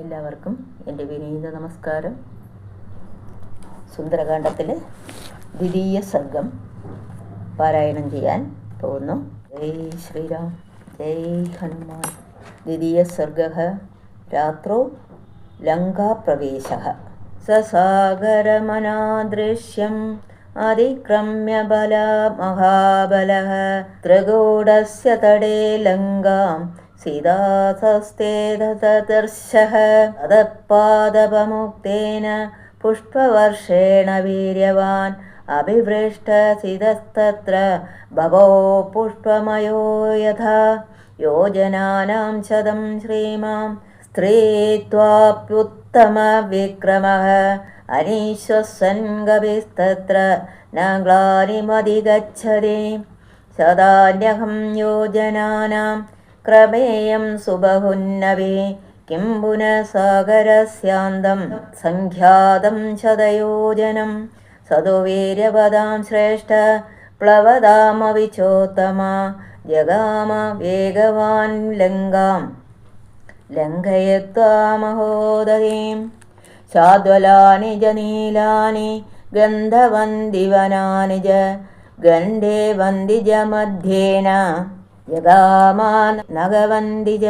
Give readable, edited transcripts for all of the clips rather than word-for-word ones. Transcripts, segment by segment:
എല്ലാവർക്കും എൻ്റെ വിനീത നമസ്കാരം. സുന്ദരകാണ്ഡത്തിലെ ദ്വിതീയ സർഗം പാരായണം ചെയ്യാൻ പോകുന്നു. ജയ് ശ്രീരാം, ജയ് ഹനുമാൻ. ദ്വിതീയ സർഗഃ രാത്രോ ലങ്കാപ്രവേശഃ. സസാഗരമനാദൃശ്യം അതിക്രമ്യ ബലമഹാബലഃ ത്രികൂടസ്യ തടേ ലങ്കാം സീതാസസ്തേദർശഃ. തദപാദപമുക്തേന പുഷ്പവർഷേണ വീര്യവാൻ അഭിവൃഷ്ടസിതസ്തത്ര ഭവോ പുഷ്പമയോ യഥാ യോജനാനാം ശതം ശ്രീമാം സ്ത്രീത്വാപ്യുത്തമ വിക്രമഃ അനീശ്വസൻ ഗവിസ്തത്ര ന ഗ്ലാനിമധിഗച്ഛതി. സദാന്യഹം യോജനാനാം ക്രമേയം സുബഹുന്നവി കിം പുനഃസാഗരസ്യാന്തം സംഖ്യാതം ശതയോജനം. സദുവീര്യപദാം ശ്രേഷ്ഠ പ്ലവതാമവിചോത്തമ ജഗാമ വേഗവാൻ ലങ്കാം ലംഘയത്വാ മഹോദരീം. ശാദ്വലാനി ച നീലാനി ഗന്ധവന്തിവനാനി ച ഗണ്ഡേ വന്തി ച മധ്യേന ജഗാമാ നഗവന്തി ച.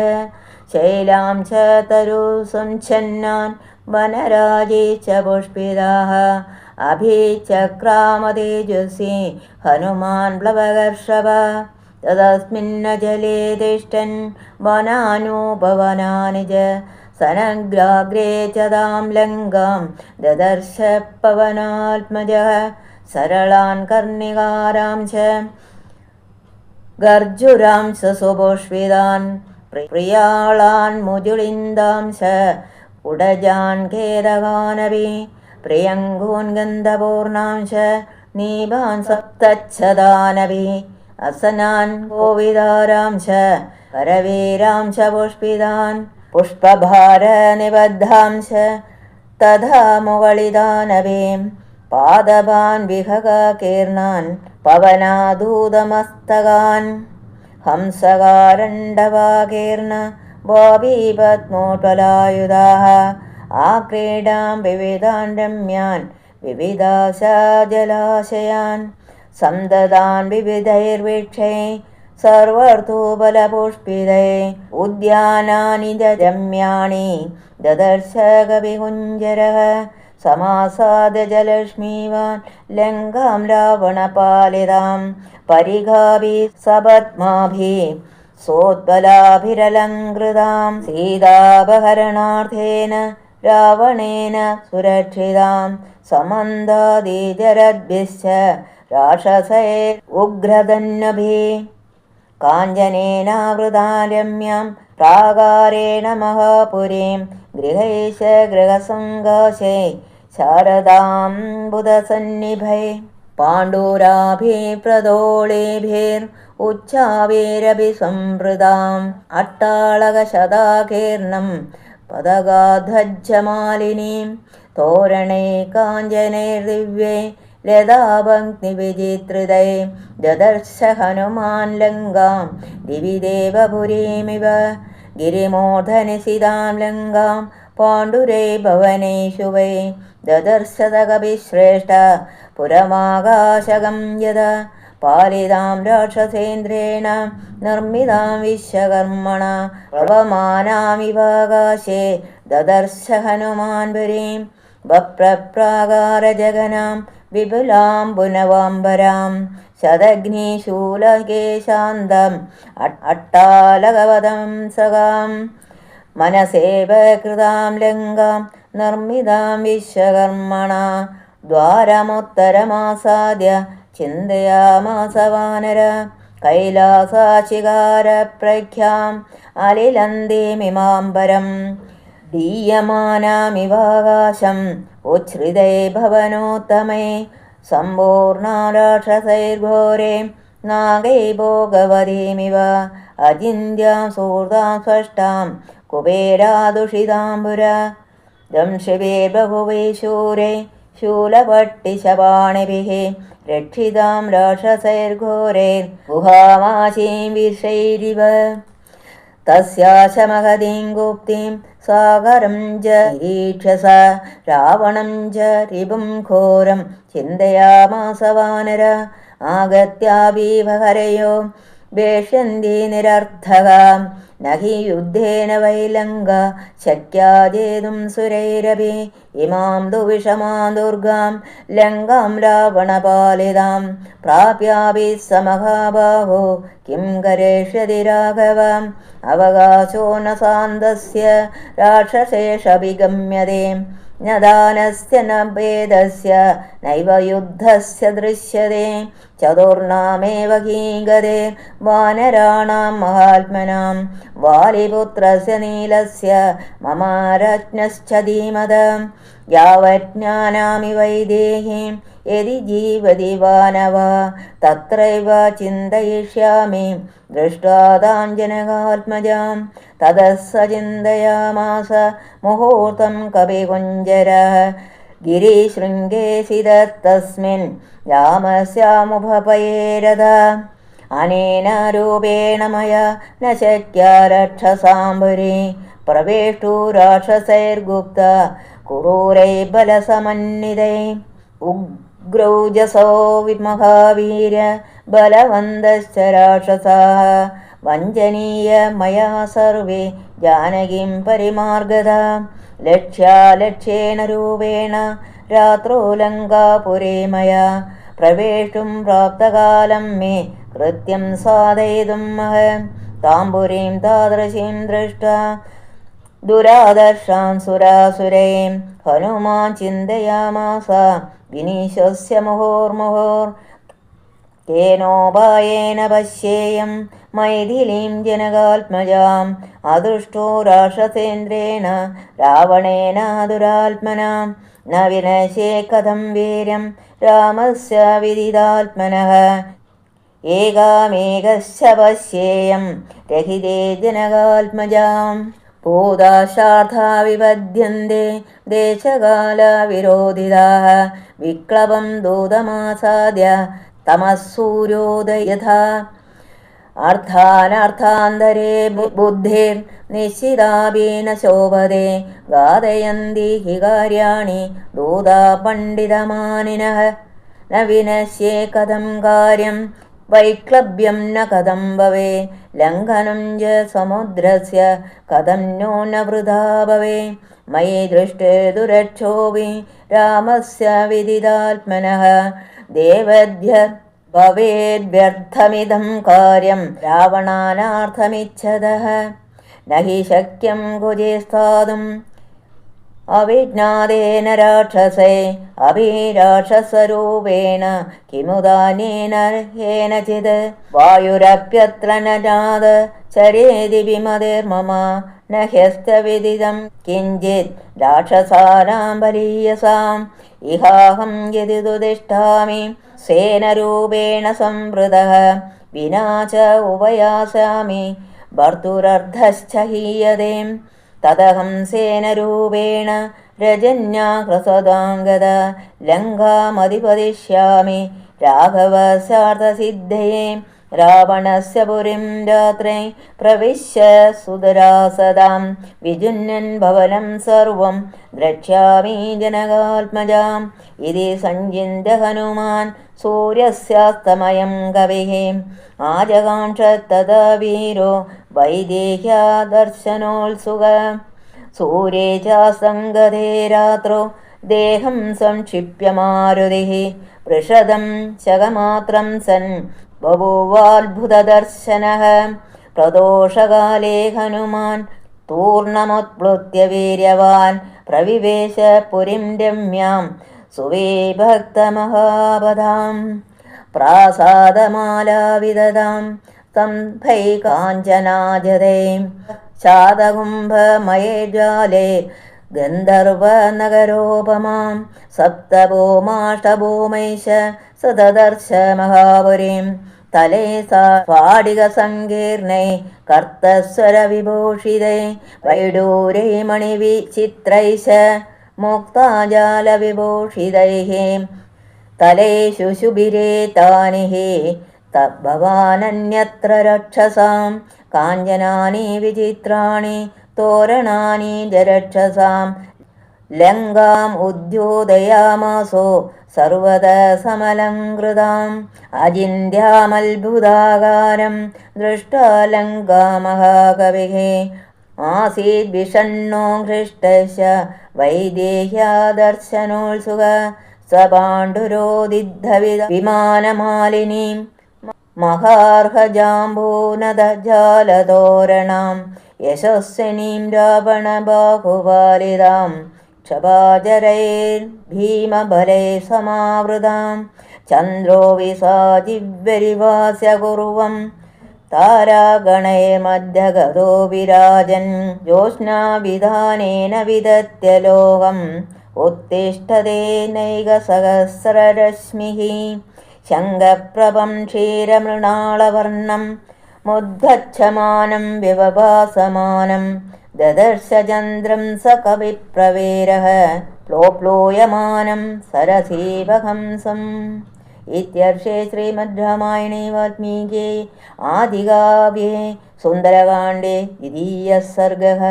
ശൈലാം ച തരുസംച്ഛന്നാൻ വനരാജീ ച പുഷ്പിതാഃ അഭിചക്രാമതേജസ്വി ഹനുമാൻ പ്ലവകർഷഭ. തദസ്മിന്നജലേ തിഷ്ഠൻ വനാനൂപവനാനി ച സനഗ്രാഗ്രേ ച താം ലങ്കാം ദദർശ പവനാത്മജഃ. സരളാൻ കർണികാരാം ച ഗർജുരാം ച സുപുഷ്പിതാൻ പ്രിയാളാൻ മുജുളിന്ദാം ച ഉഡജാൻ ഖേദകാനപി പ്രിയംഗൂൻ ഗന്ധപൂർണാം ച നീപാൻ സപ്തച്ഛദാനപി അസനാൻ കോവിദാരാം ച പരവീരാം ച പുഷ്പിതാൻ പുഷ്പഭാര നിബദ്ധാം ച തഥാ മുകളിദാനപി പാദപാൻ വിഹകീർണാൻ പവനാദൂതമസ്തകാൻ ഹംസകാരണ്ഡവാകീർണ ബോബീപത്മോട്വലായുധാഃ. ആക്രീഡാം വിവിധാൻ രമ്യാൻ വിവിധാശാജലാശയാൻ സന്തതാൻ വിവിധൈർവൃക്ഷൈ സർവഋതുഫലപുഷ്പിതൈ ഉദ്യാനാനി ച രമ്യാണി ദദർശ കവികുഞ്ജരഃ. സമാസാദ്യ ജലക്ഷ്മീവാൻ ലങ്കാം രാവണപാലിതാം പരിഘാഭി സപത്മാഭി സോത്പലാഭിരലങ്കൃതാം സീതാപഹരണാർത്ഥേന രാവണേന സുരക്ഷിതാം സമന്താദീജരദ്ഭിശ്ച രാക്ഷസൈർ ഉഗ്രധന്വഭിः. കാഞ്ചനേനാവൃതാം രമ്യാം പ്രാകാരേണ മഹാപുരീം ഗൃഹൈശ ഗൃഹസങ്കാശേ ശാരദാം ബുധസന്നിഭൈ. പാണ്ഡുരാഭിപ്രദോളേഭിർ ഉച്ചാവീരഭിസംവൃതാം അട്ടാളകശതാകീർണം പതകാധ്വജമാലിനീം തോരണേ കാഞ്ചനൈർദിവ്യൈ ലതാഭക്തിവിചിത്രിതൈ ദദർശ ഹനുമാൻ ലങ്കാം ദിവി ദേവപുരീമിവ. ഗിരിമൂർധനിശിതാം ലങ്കാം പാണ്ഡുരൈ ഭവനേഷു വൈ ദദർശത കവിശ്രേഷ്ഠ പുരമാകാശകം യഥാ. പാലിതാം രാക്ഷസേന്ദ്രേണ നിർമ്മിതാം വിശ്വകർമ്മണ പ്ലവമാനാമിവാകാശേ ദദർശ ഹനുമാൻ പുരീം. വപ്രപ്രാകാരജഗനാം വിപുലാം പുനവാംബരാം ശതഘ്നിശൂലകേശാന്തം അട്ടാലകവദം സകാം. മനസേവ കൃതാം ലങ്കാം നിർമ്മിതാം വിശ്വകർമ്മണ ദ്വാരമുത്തരമാസാദ്യ ചിന്തയാമാസ വാനര. കൈലാസാശികാരപ്രഖ്യാം അലിലന്തീമിമാംബരം ദീയമാനാമിവാകാശം ഉച്ഛ്രിതൈ ഭവനോത്തമൈ. സമ്പൂർണാ രാക്ഷസൈർഘോരേ നാഗൈ ഭോഗവതീമിവ. അചിന്യാം സൂർതാം സ്പഷ്ടാം കുബേരാദുഷിതാംബുര. ദംശിവേ ശൂരേ ശൂലപട്ടിശപാണിഭിः രക്ഷിതാം രാക്ഷസൈർഘോരൈർ ഗുഹാമാശീം വിഷൈരിവ. തസ്യാശമഹതീം ഗുപ്തിം സാഗരം ച നിരീക്ഷസ രാവണം ച റിപും ഘോരം ചിന്തയാമാസ വാനര ആഗത്യാഭീവഹരയോ വേഷ്യന്തി നിരർത്ഥക നഹി യുദ്ധേന വൈലങ്ക ശക്യാ ജേതും സുരൈരപി ഇമാം തു വിഷമാം ദുർഗാം ലങ്കാം രാവണപാലിതാം പ്രാപ്യാപി സമഹാബാഹോ കിം കരേഷ്യതി രാഘവ അവകാശോ ന സാന്തസ്യ രാക്ഷസേഷഭിഗമ്യതേ ന ദാനസ്യ ന ഭേദസ്യ നൈവ യുദ്ധസ്യ ദൃശ്യതേ ചതുർണാമേവ ഗീഗതേ വാനരാണാം മഹാത്മനാം വാലിപുത്രസ്യ നീലസ്യ മമ രത്നശ്ച ധീമത യാവജ്ഞാനാമി വൈദേഹീം യദി ജീവതി വാനവ തത്രൈവ ചിന്തയിഷ്യാമി ദൃഷ്ട്വാ താം ജനകാത്മജാം തതഃ സ ചിന്തയാമാസ മുഹൂർത്തം കവികുഞ്ജരഃ ഗിരിശൃംഗേ സിതസ്മിൻ രാമസ്യാമുപപയേരത അനേന രൂപേണ മയാ ന ശക്യാ രക്ഷസാംബുരി പ്രവേഷ്ടു രാക്ഷസൈർഗുപ്ത ക്രൂരൈ ബലസമന്വിതൈ ഉഗ്രൗജസോ മഹാവീര ബലവന്തശ്ച രാക്ഷസാഃ വഞ്ചനീയ മയാ സർവേ ജാനകീം പരിമാർഗത ലക്ഷ്യാലക്ഷ്യേണ രൂപേണ രാത്രോ ലങ്കാപുരേ മയാ പ്രവേഷ്ടും പ്രാപ്തകാലം മേ കൃത്യം സാധയിതും മഹ താംബുരീം താദൃശീം ദൃഷ്ട്വാ ദുരാദർശാം സുരാസുരൈം ഹനുമാൻ ചിന്തയാമാസ വിനീശസ്യ മുഹോർമുഹോർ കേനോപായേന പശ്യേയം മൈഥിലീം ജനകാത്മജാം അദൃഷ്ടോ രാക്ഷസേന്ദ്രേണ രാവണേന ദുരാത്മനാ ന വിനശ്യേ കഥം വീര്യം രാമസ്യ വിദിതാത്മനഃ ഏകാമേകശ്ച പശ്യേയം രഹിതേ ജനകാത്മജാം ഭൂതാശാർഥാ വിപദ്യന്തെ ദേശകാലവിരോധിതാഃ വിക്ലവം ദൂതമാസാദ്യ തമസ്സൂര്യോദയഥാ അർത്ഥാനർത്ഥാന്തരേ ബുദ്ധിർ നിശ്ചിതാപീന ശോഭതേ ഗാതയന്തി ഹി കാര്യാണി ദൂതാ പണ്ഡിതമാനിനഃ ന വിനശ്യേ കഥം കാര്യം വൈക്ലഭ്യം ന കഥം ഭവേ ലംഘനം ച സമുദ്രസ്യ കഥം നോ ന വൃഥാ ഭവേ മയി ദൃഷ്ടേ ദുരക്ഷോഭി രാമസ്യ വിദിതാത്മനഃ ദേവദ്യ ഭവേദ്വ്യർത്ഥമിദം കാര്യം രാവണാനാർത്ഥമിച്ഛതഃ ന ഹി ശക്യം കുജേ സ്ഥാതും അവിജ്ഞാതേന രാക്ഷസേ അഭിരാക്ഷസരൂപേണ കിമുദാനേന ഹേനചിത് വായുരപ്യത്ര ന ജാത ചരേതി വിമതിർമമ ന ഹ്യസ്തവിദിതം കിഞ്ചിത് രാക്ഷസാനാം ബലീയസാം ഇഹാഹം യദി തുതിഷ്ഠാമി സേനരൂപേണ സംവൃതഃ വിനാ ച ഉപയാസാമി ഭർത്തുരർദ്ധശ്ച ഹീയതേ തദഹം സേനരൂപേണ രജന്യാകൃസദാംഗത ലങ്കാമധിപതിഷ്യാമി രാഘവസ്യാർത്ഥസിദ്ധയേ രാവണസ്യ പുരിം രാത്രേ പ്രവിശ്യ സുതരാസദാം വിജുന്നൻ ഭവനം സർവം ദ്രക്ഷ്യാമി ജനകാത്മജാം ഇതി സഞ്ജിന്യ ഹനുമാൻ സൂര്യസ്യാസ്തമയം കവിഃ ആജകാംക്ഷ തഥാ വീരോ വൈദേഹ്യാ ദർശനോത്സുക സൂര്യേ ചാസംഗതേ രാത്രോ ദേഹം സംക്ഷിപ്യ മാരുതിഃ പൃഷദം ശകമാത്രം സൻ ബഭൂവാത്ഭുതദർശനഃ പ്രദോഷകാലേ ഹനുമാൻ തൂർണമുത്പ്ലുത്യ വീര്യവാൻ പ്രവിവേശ പുരിം രമ്യാം സുവിഭക്തമഹാപദാം പ്രാസാദമാലാവിദതാം സ്തംഭൈകാഞ്ചനാജതേ ശാതകുംഭമയേജാലേ ഗന്ധർവനഗരോപമാം സപ്തഭൂമാഷ്ടഭൂമൈശ സദദർശ മഹാപുരീം തലേ സ്ഫാടികസങ്കീർണൈ കർത്തസ്വരവിഭൂഷിതൈ വൈഡൂരൈ മണിവിചിത്രൈശ മുക്താജാലവിഭൂഷിതൈഃ തലേ ശുശുഭിരേ താനി ഭവാനന്യത്ര രക്ഷസാം കാഞ്ചനാനി വിചിത്രാണി തോരണാനി ജരക്ഷസാം ലങ്കാം ഉദ്യോതയാമാസോ സർവത സമലംകൃതാം അചിന്ത്യാമത്ഭുതാകാരം ദൃഷ്ട്വാ ലങ്കാമഹാകവിഃ ആസീദ് വിഷണ്ണോ ഹൃഷ്ടശ്ച വൈദേഹ്യാദർശനോത്സുക സപാണ്ഡുരോദിദ്ധവിദ വിമാനമാലിനീം മഹാർഹജാംബൂനദജാലതോരണാം യശസ്വിനീം രാവണബാഹുപാലിതാം ക്ഷപാജരൈർഭീമബലൈ സമാവൃതാം ചന്ദ്രോ വിസാജിവ്യരിവാസ്യ കുർവം താരാഗണൈർമധ്യഗതോ വിരാജൻ ജ്യോത്സ്നാവിധാനേന വിദത്യ ലോകം ഉത്തിഷ്ഠതേ നൈകസഹസ്രരശ്മിഃ ശംഖപ്രഭം ക്ഷീരമൃണാളവർണം മുദ്ഗച്ഛമാനം വിവഭാസമാനം ദദർശ ചന്ദ്രം സ കവിപ്രവേരഃ പ്ലോപ്ലോയമാനം സരസീവഹംസം ഇത്യർഷേ ശ്രീമദ് രാമായണേ വാൽമീകി ആദികാവ്യേ സുന്ദരകാണ്ഡേ ദ്വിതീയഃ സർഗഃ.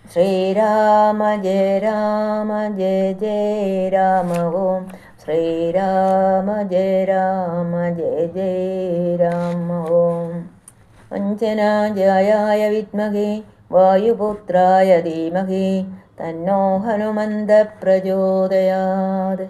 ശ്രീരാമ ജയ രാമ ജയ ജയ രാമ ഓം ശ്രീരാമ ജയ രാമ ജയ ജയ രാമ ഓം. അഞ്ജനാജായായ വിദ്മഹേ വായുപുത്രായ ധീമഹി തന്നോ ഹനുമന്ത പ്രചോദയാത്.